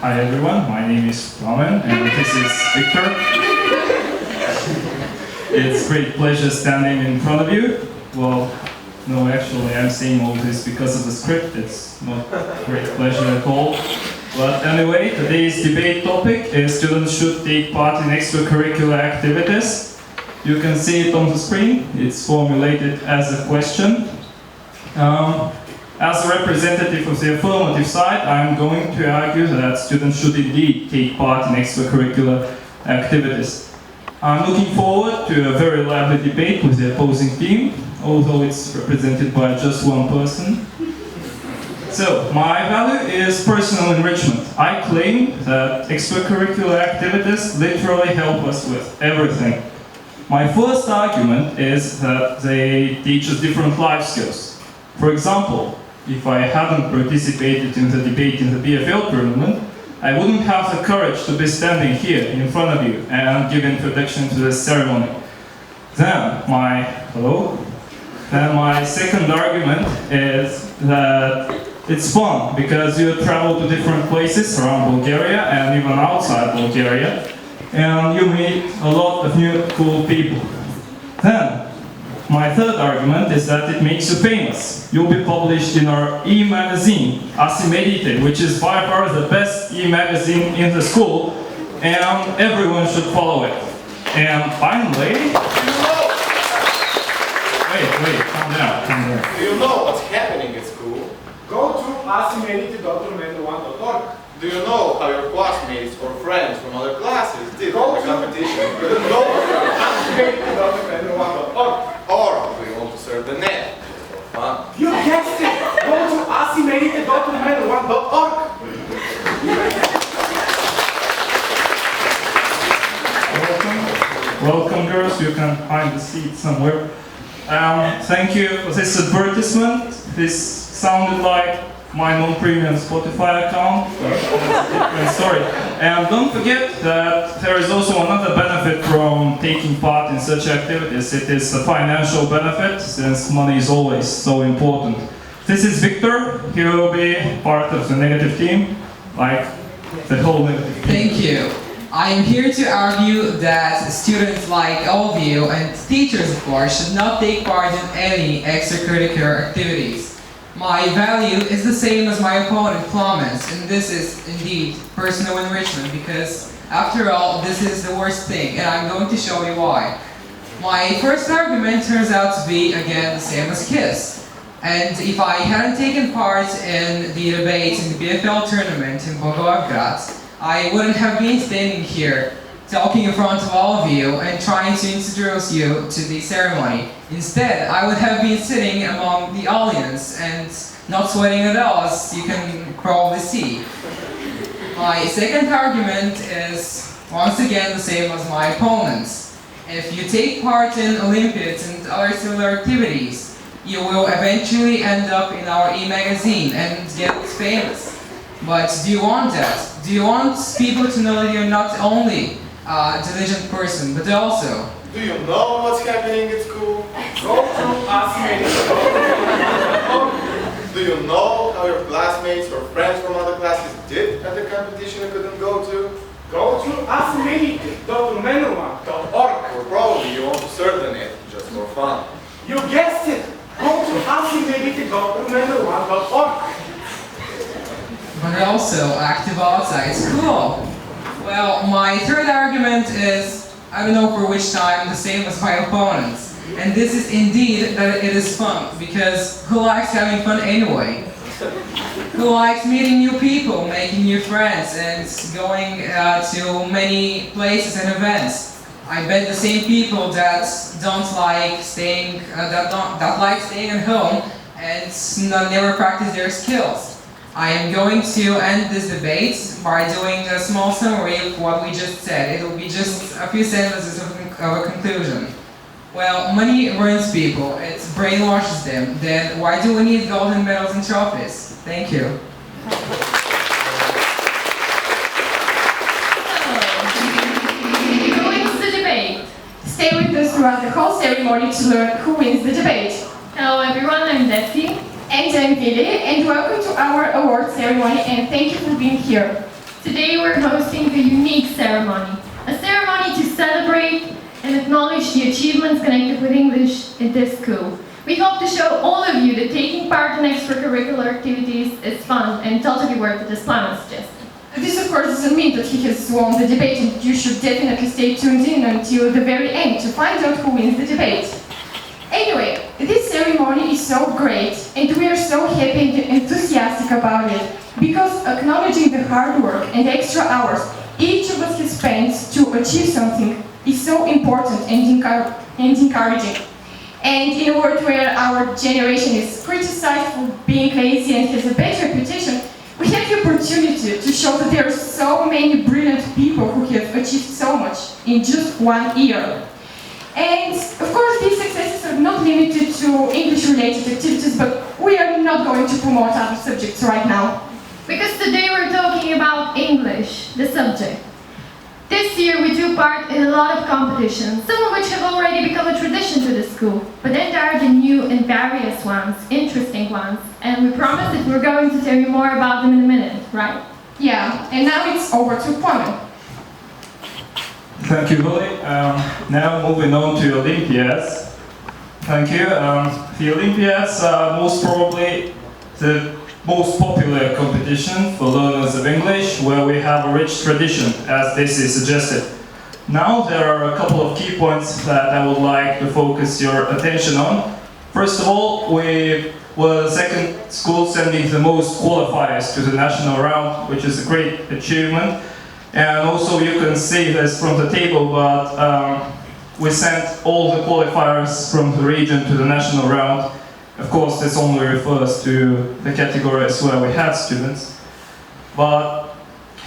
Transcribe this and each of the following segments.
Hi everyone, my name is Ramen and this is Victor. It's a great pleasure standing in front of you. Well, no, actually I'm saying all this because of the script. It's not a great pleasure at all. But anyway, today's debate topic is students should take part in extracurricular activities. You can see it on the screen. It's formulated as a question. As a representative of the affirmative side, I'm going to argue that students should indeed take part in extracurricular activities. I'm looking forward to a very lively debate with the opposing team, although it's represented by just one person. So, my value is personal enrichment. I claim that extracurricular activities literally help us with everything. My first argument is that they teach us different life skills. For example, if I hadn't participated in the debate in the BFL tournament, I wouldn't have the courage to be standing here in front of you and give introduction to this ceremony. Then my second argument is that it's fun because you travel to different places around Bulgaria and even outside Bulgaria, and you meet a lot of new cool people. Then, my third argument is that it makes you famous. You'll be published in our e-magazine, Asimedite, which is by far the best e-magazine in the school, and everyone should follow it. And finally... Wait, calm down. Do you know what's happening at school? Go to asimedite.1.org. Do you know how your classmates or friends from other classes did in the competition? Go to asimedite.1.org. Or do you want to serve the net just for fun? You guessed it! Go to asimedite.1.org. Welcome girls, you can find a seat somewhere. Thank you for this advertisement. This sounded like my non-premium Spotify account, but that's a different story. And don't forget that there is also another benefit from taking part in such activities. It is a financial benefit, since money is always so important. This is Victor. He will be part of the negative team, like the whole negative team. Thank you. I am here to argue that students like all of you, and teachers of course, should not take part in any extracurricular activities. My value is the same as my opponent, Clemens, and this is indeed personal enrichment because, after all, this is the worst thing, and I'm going to show you why. My first argument turns out to be, again, the same as KISS. And if I hadn't taken part in the debate in the BFL tournament in Bogorgrad, I wouldn't have been standing here talking in front of all of you and trying to introduce you to the ceremony. Instead, I would have been sitting among the audience and not sweating at all, as you can probably see. My second argument is once again the same as my opponent's. If you take part in Olympiads and other similar activities, you will eventually end up in our e-magazine and get famous. But do you want that? Do you want people to know that you're not only a diligent person, but also... Do you know what's happening at school? Go to asimedite.org. Do you know how your classmates or friends from other classes did at the competition you couldn't go to? Go to asimedite.1.org. Or probably you want to serve the net just for fun. You guessed it! Go to asimedite.1.org. But also active outside school. Well, my third argument is, I don't know for which time, the same as my opponent's. And this is indeed that it is fun, because who likes having fun anyway? Who likes meeting new people, making new friends, and going to many places and events? I bet the same people that don't like staying, that like staying at home and never practice their skills. I am going to end this debate by doing a small summary of what we just said. It will be just a few sentences of a conclusion. Well, money ruins people, it brainwashes them. Then why do we need golden medals and trophies? Thank you. Who wins the debate? Stay with us throughout the whole ceremony to learn who wins the debate. Hello everyone, I'm Daphne. And I'm Vili, and welcome to our award ceremony, and thank you for being here. Today we're hosting a unique ceremony. A ceremony to celebrate and acknowledge the achievements connected with English in this school. We hope to show all of you that taking part in extracurricular activities is fun and totally worth it, as Plana suggested. This, of course, doesn't mean that he has won the debate, and you should definitely stay tuned in until the very end to find out who wins the debate. Anyway, this ceremony is so great, and we are so happy and enthusiastic about it, because acknowledging the hard work and extra hours each of us has spent to achieve something is so important and encouraging. And in a world where our generation is criticized for being lazy and has a bad reputation, we have the opportunity to show that there are so many brilliant people who have achieved so much in just 1 year. And of course, these successes are not limited to English-related activities, but we are not going to promote other subjects right now. Because today we're talking about English, the subject. This year we took part in a lot of competitions, some of which have already become a tradition to the school. But then there are the new and various ones, interesting ones, and we promised that we're going to tell you more about them in a minute, right? Yeah, and now it's over to Plana. Thank you, Willie. Now moving on to Olympiads. Thank you. The Olympiads are most probably the most popular competition for learners of English, where we have a rich tradition, as this is suggested. Now there are a couple of key points that I would like to focus your attention on. First of all, we were the second school sending the most qualifiers to the national round, which is a great achievement. And also you can see this from the table, but we sent all the qualifiers from the region to the national round. Of course, this only refers to the categories where we had students. But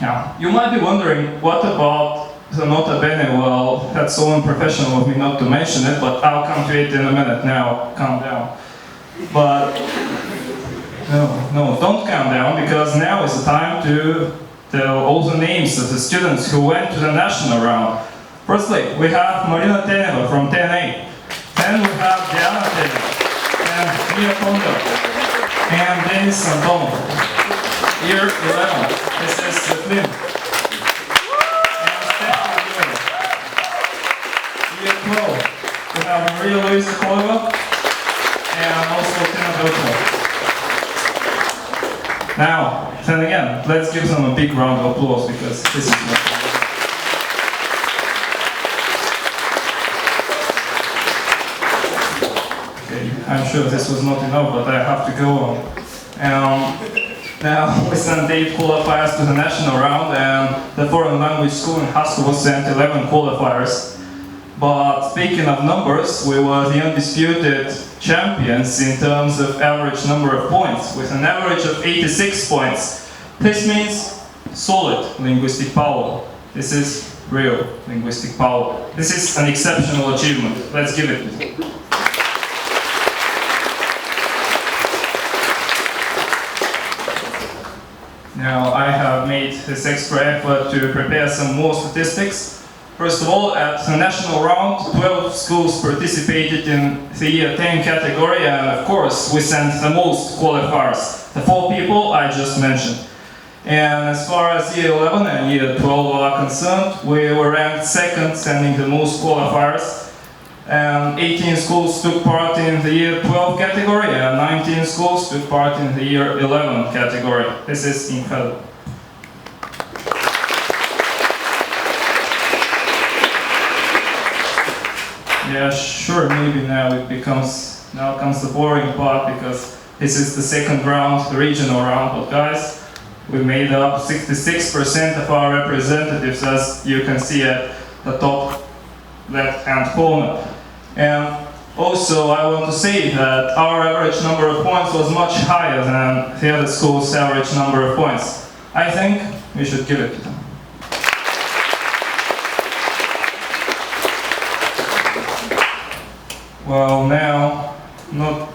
yeah, you might be wondering, what about the nota bene? Well, that's so unprofessional of me not to mention it, but I'll come to it in a minute. Now, calm down. But no, don't calm down, because now is the time to tell all the names of the students who went to the national round. Firstly, we have Marina Teneva from 10A. Then we have Diana Teneva, and Mia Kondo, and Denis Antonov. Year 11, this is Svetlin. And Stefan Miller. Year 12, we have Maria Luisa Kolova, and also Tina Belko. Now, then again, let's give them a big round of applause, because this is what I'm sure this was not enough, but I have to go on. Now, we sent 8 qualifiers to the national round, and the foreign language school in Haskova sent 11 qualifiers. But speaking of numbers, we were the undisputed champions in terms of average number of points, with an average of 86 points. This means solid linguistic power. This is real linguistic power. This is an exceptional achievement. Let's give it. Now, I have made this extra effort to prepare some more statistics. First of all, at the national round, 12 schools participated in the year 10 category, and of course, we sent the most qualifiers, the 4 people I just mentioned. And as far as year 11 and year 12 are concerned, we were ranked second, sending the most qualifiers. 18 schools took part in the year 12 category, and 19 schools took part in the year 11 category. This is incredible. Yeah, sure, maybe now comes the boring part, because this is the second round, the regional round, but guys, we made up 66% of our representatives, as you can see at the top left-hand corner. And also, I want to say that our average number of points was much higher than the other schools' average number of points. I think we should give it to them. Well, now,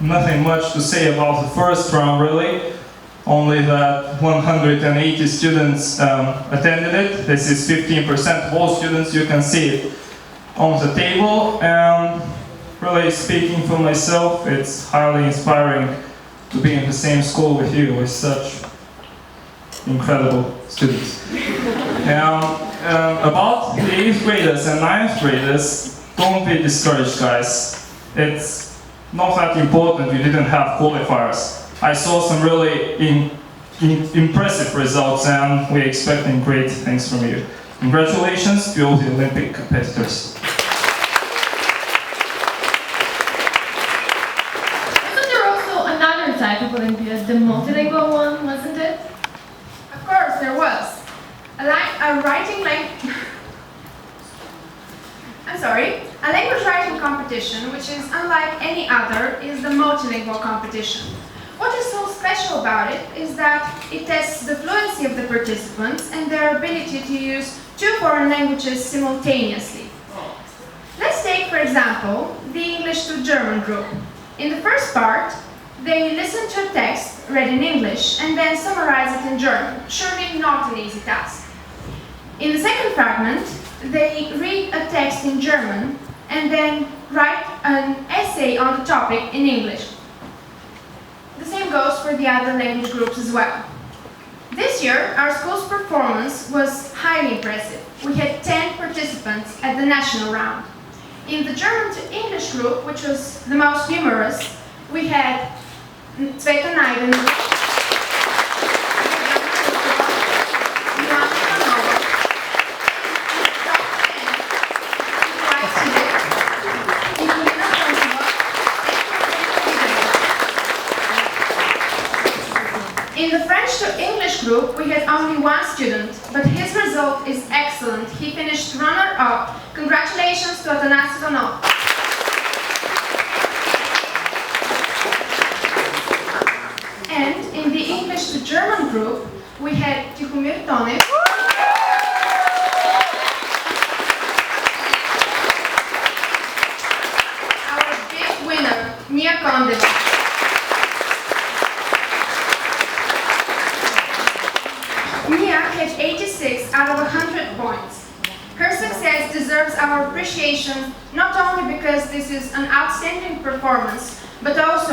nothing much to say about the first round, really. Only that 180 students attended it. This is 15% of all students. You can see it on the table, and really speaking for myself, it's highly inspiring to be in the same school with you, with such incredible students. About the 8th graders and 9th graders, don't be discouraged, guys. It's not that important, you didn't have qualifiers. I saw some really impressive results and we're expecting great things from you. Congratulations to all the Olympic competitors. Wasn't there also another type of Olympiad, the multilingual one, wasn't it? Of course, there was. A language writing competition, which is unlike any other, is the multilingual competition. What is so special about it is that it tests the fluency of the participants and their ability to use 2 foreign languages simultaneously. Let's take, for example, the English to German group. In the first part, they listen to a text read in English and then summarize it in German, surely not an easy task. In the second fragment, they read a text in German and then write an essay on the topic in English. The same goes for the other language groups as well. This year, our school's performance was highly impressive. We had 10 participants at the national round. In the German to English group, which was the most numerous, we had Sveta Naiden, In the French to English group, we had only 1 student, but his result is excellent. He finished runner-up. Congratulations to Atanasi Ronov. And in the English to German group, we had Tihomir Tonev. Our big winner, Mia Kondeva. Mia had 86 out of 100 points. Her success deserves our appreciation not only because this is an outstanding performance, but also